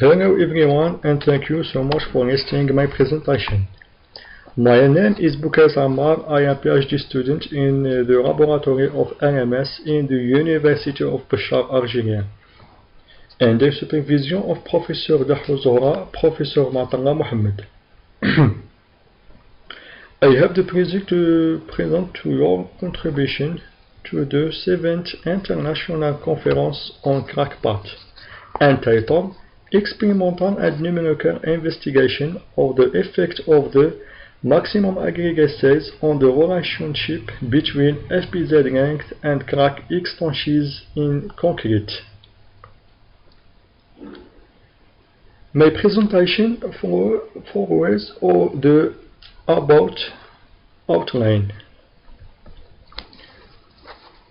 Hello everyone, and thank you so much for listening my presentation. My name is Bouker Ammar. I am PhD student in the laboratory of LMS in the University of Béchar, Algeria, and the supervision of Professor Dahou Zohra, Professor Matalla Mohammed. I have the pleasure to present to your contribution to the 7th International Conference on Crackpot, entitled Experimental and Numerical Investigation of the Effect of the Maximum Aggregate Size on the Relationship between FBZ Length and Crack Extensions in Concrete. My presentation follows the above outline.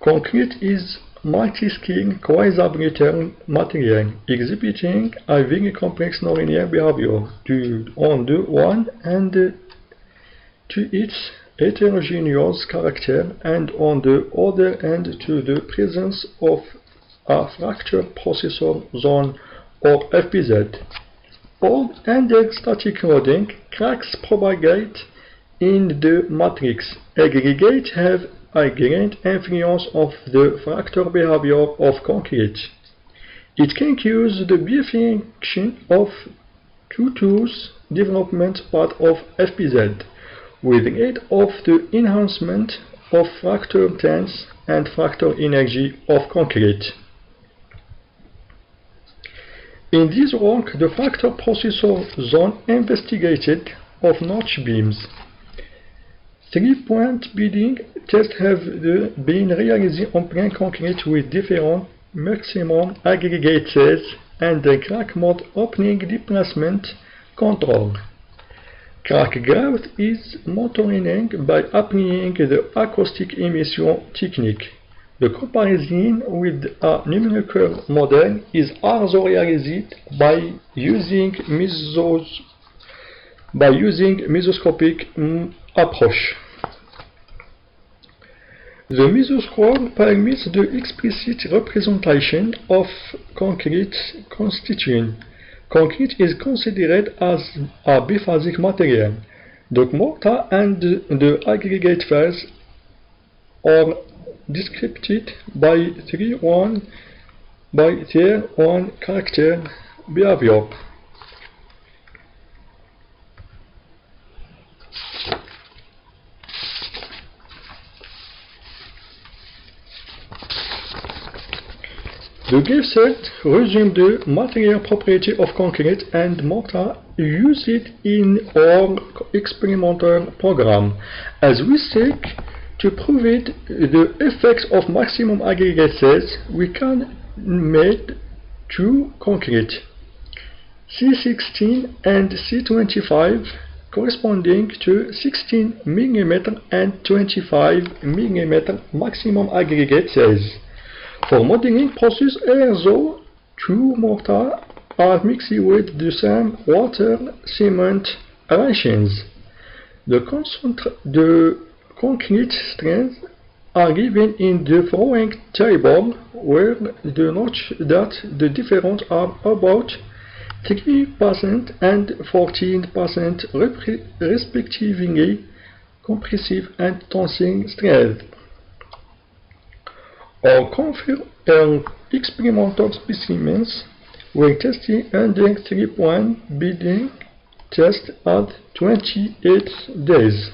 Concrete is multi-scale quasi-brittle material exhibiting a very complex nonlinear behavior on the one hand to its heterogeneous character, and on the other hand to the presence of a fracture processor zone or FBZ. Under static loading, cracks propagate in the matrix. Aggregates have a great influence of the fracture behavior of concrete. It can use the bifunction of two tools development part of FBZ, with aid of the enhancement of fracture tense and fracture energy of concrete. In this work, the fracture processor zone investigated of notch beams. 3-point beading tests have been realized on plain concrete with different maximum aggregate size and the crack mode opening displacement control. Crack growth is monitored by applying the acoustic emission technique. The comparison with a numerical model is also realized by using mesoscopic approach. The mesoscope permits the explicit representation of concrete constituent. Concrete is considered as a biphasic material. The mortar and the aggregate phase are described by tier 1 character behavior. The given set resumes the material property of concrete and mortar used in our experimental program, as we seek to prove the effects of maximum aggregate size. We can make two concrete, C16 and C25, corresponding to 16 mm and 25 mm maximum aggregate size. For modeling process, although two mortars are mixed with the same water-cement ratios, the concrete strengths are given in the following table, where the note that the difference are about 3% and 14% respectively compressive and tensile strength. Our experimental specimens were tested under 3-point beading test at 28 days.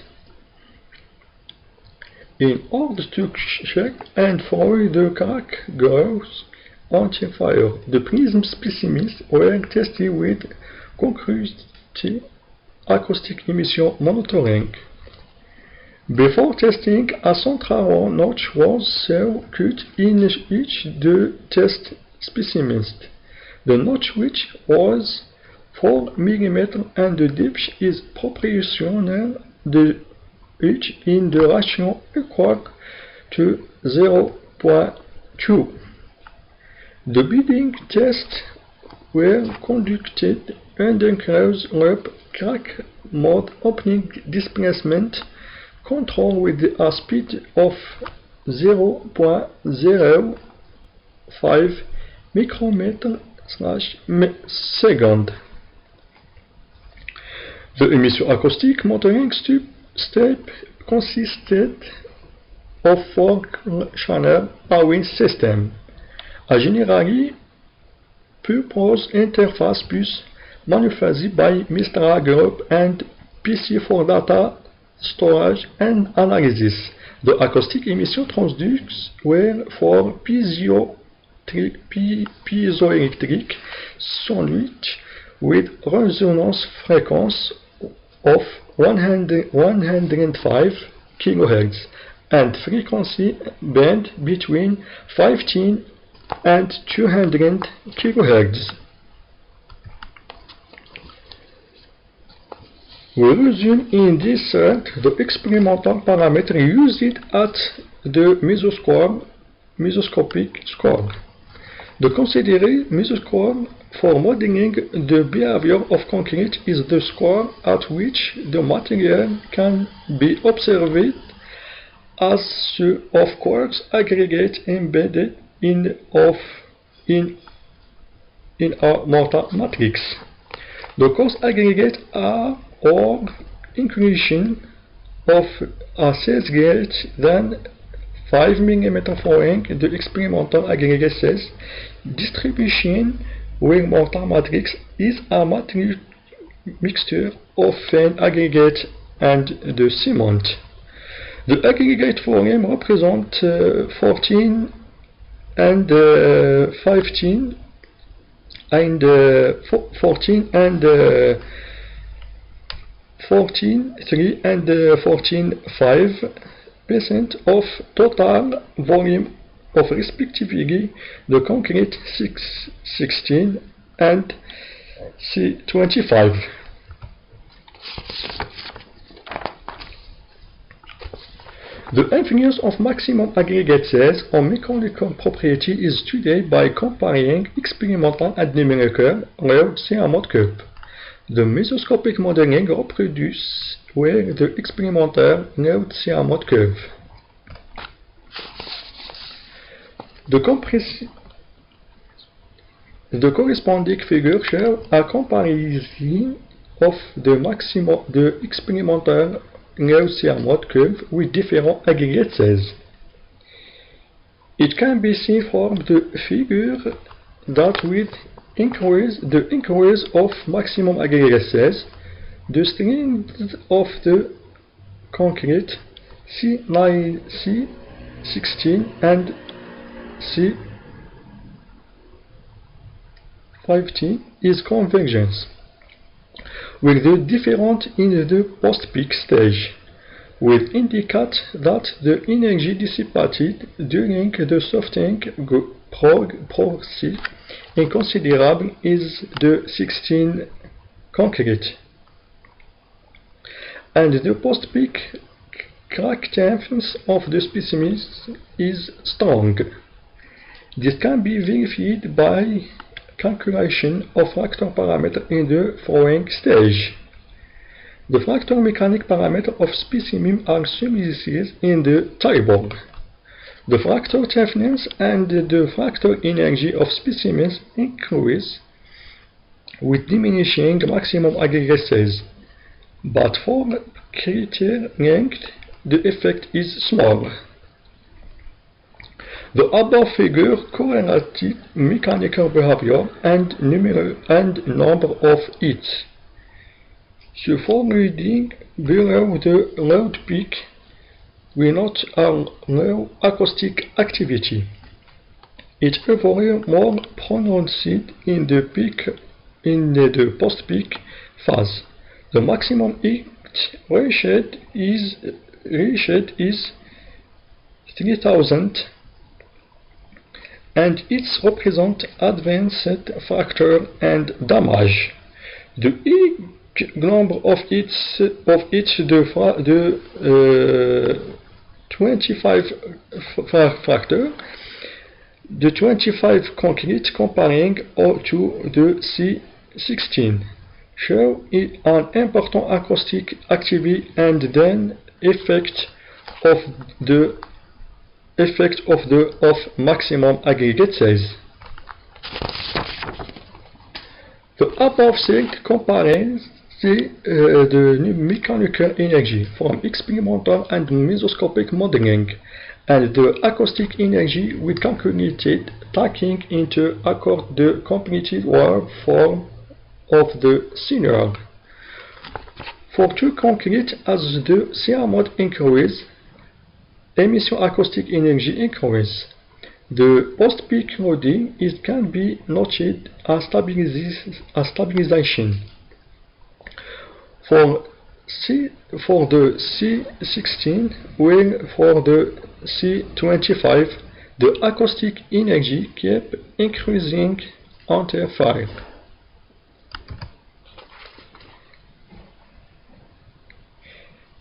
In order to check and follow the crack growth until fire, the prism specimens were tested with concrete acoustic emission monitoring. Before testing, a central notch was cut in each the test specimens. The notch, which was 4 mm and the depth is proportional to each in the ratio equal to 0.2. The beading tests were conducted under close-up crack mode opening displacement control with a speed of 0.05 micrometer second. The emission acoustic monitoring step consisted of 4-channel AWIN system. A generally purpose interface bus manufactured by Mistral Group and PC for data storage and analysis. The acoustic emission transducers were for piezoelectric sandwich with resonance frequency of 105 kHz and frequency band between 15 and 200 kHz. We resume in this thread the experimental parameter used at the mesoscopic score. The considered mesoscore for modeling the behavior of concrete is the score at which the material can be observed as the of quarks aggregate embedded in a mortar matrix. The quarks aggregate are or inclusion of a size greater than 5 mm for inch. The experimental aggregate size distribution with mortar matrix is a mixture of fine aggregate and the cement. The aggregate volume represents 14 and 15 and 14 and 14.3 and 14.5% of total volume of respectively the concrete 16 and C25. The influence of maximum aggregate size on mechanical property is studied by comparing experimental and numerical load Tiamat curve. The mesoscopic modeling reproduces where the experimental load Tiamat curve. The corresponding figure shows a comparison of the experimental load Tiamat curve with different aggregate sizes. It can be seen from the figure that with the increase of maximum aggregate size, the strength of the concrete C9, C16 and C15 is convergence, with the difference in the post-peak stage, will indicate that the energy dissipated during the softening process is considerable is the 16 concrete, and the post-peak crack toughness of the specimen is strong. This can be verified by calculation of fracture parameter in the following stage. The fracture mechanic parameter of specimen are summarized in the table. The fracture toughness and the fracture energy of specimens increase with diminishing maximum aggregate size, but for crater length the effect is small. The above figure correlated mechanical behavior and number of hits. The form reading below the load peak will not allow acoustic activity. It evolves more pronounced in the post-peak phase. The maximum hit reached is 3000, and it represents advanced fracture and damage. The number of hits of each the 25 fracture, the 25 concrete comparing to the C16 show an important acoustic activity and then effect of maximum aggregate size. The above thing compares the mechanical energy from experimental and mesoscopic modeling and the acoustic energy we calculated taking into account the completed waveform of the signal. For two concrete, as the CR mode increases, emission acoustic energy increases. The post-peak reading can be noted as stabilization. For the C16, while for the C25, the acoustic energy kept increasing until 5.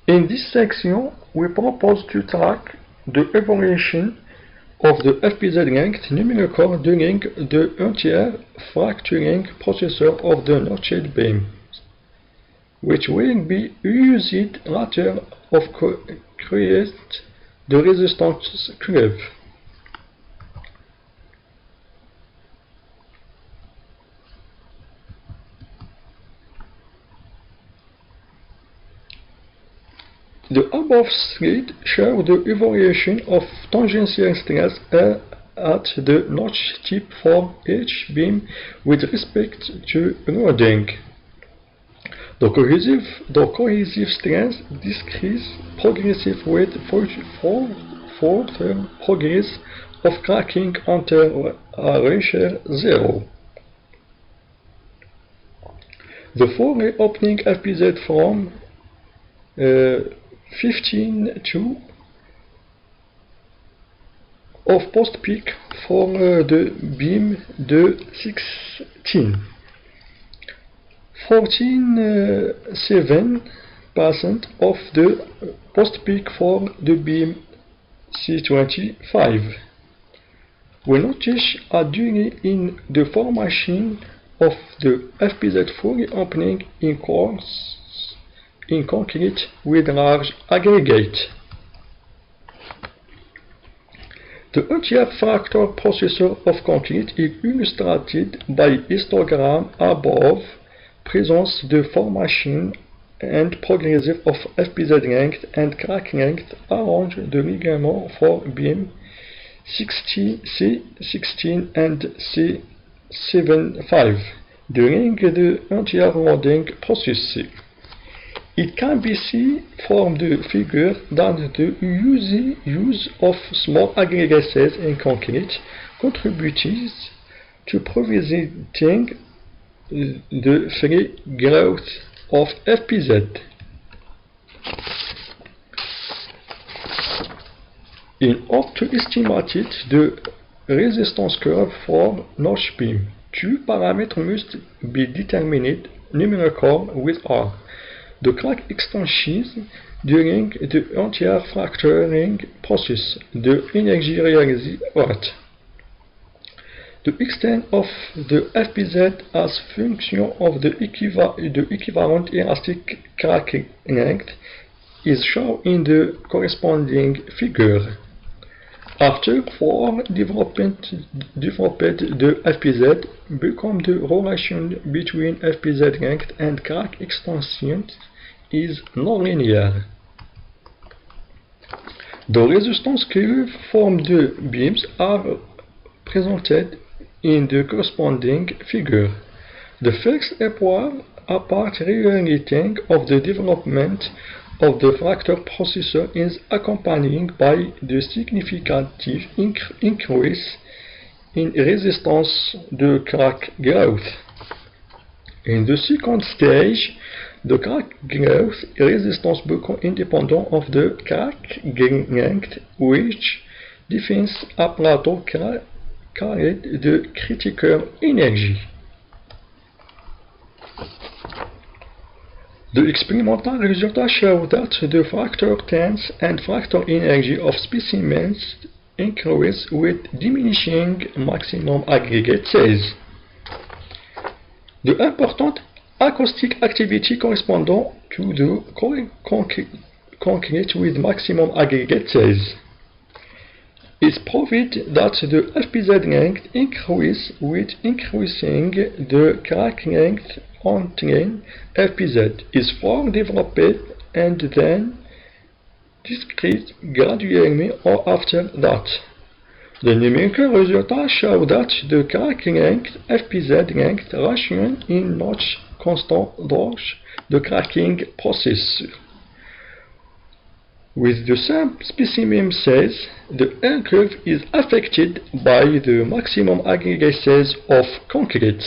In this section, we propose to track the evolution of the FPZ length numerical during the entire fracturing process of the notched beam, which will be used later to create the resistance curve. The above slide shows the evaluation of tangential stress at the notch tip for each beam with respect to loading. The cohesive stress decreases progressive with further progress of cracking until reaches 0. The full reopening FPZ from 15 to of post peak for the beam de 16. 14.7% of the post peak for the beam C25. We notice a delay in the formation of the FPZ fully opening in course in concrete with large aggregate. The entire fracture processor of concrete is illustrated by histogram above, presents the formation and progressive of FPZ length and crack length around the ligament for beam C16 and C75 during the entire loading process. It can be seen from the figure that the use of small aggregates in concrete contributes to preventing the free growth of FPZ. In order to estimate the resistance curve for notch beam, two parameters must be determined numerical with R. The crack extensions during the entire fracturing process, the energy release rate. The extent of the FPZ as function of the equivalent elastic crack length is shown in the corresponding figure. After developed the FPZ become the relation between FPZ length and crack extension is nonlinear. The resistance curve from the beams are presented in the corresponding figure. The first apart relating of the development of the fracture processor is accompanied by the significant increase in resistance to crack growth. In the second stage, the crack growth resistance becomes independent of the crack length, which defines a plateau carried the critical energy. The experimental results show that the fracture tense and fracture energy of specimens increase with diminishing maximum aggregate size. The important acoustic activity corresponding to the concrete with maximum aggregate size. is proved that the FPZ length increases with increasing the crack length until FPZ is further developed and then decreased gradually or after that. The numerical results show that the crack length FPZ length ratio is much constant during the cracking process. With the same specimen size, the L curve is affected by the maximum aggregate size of concrete.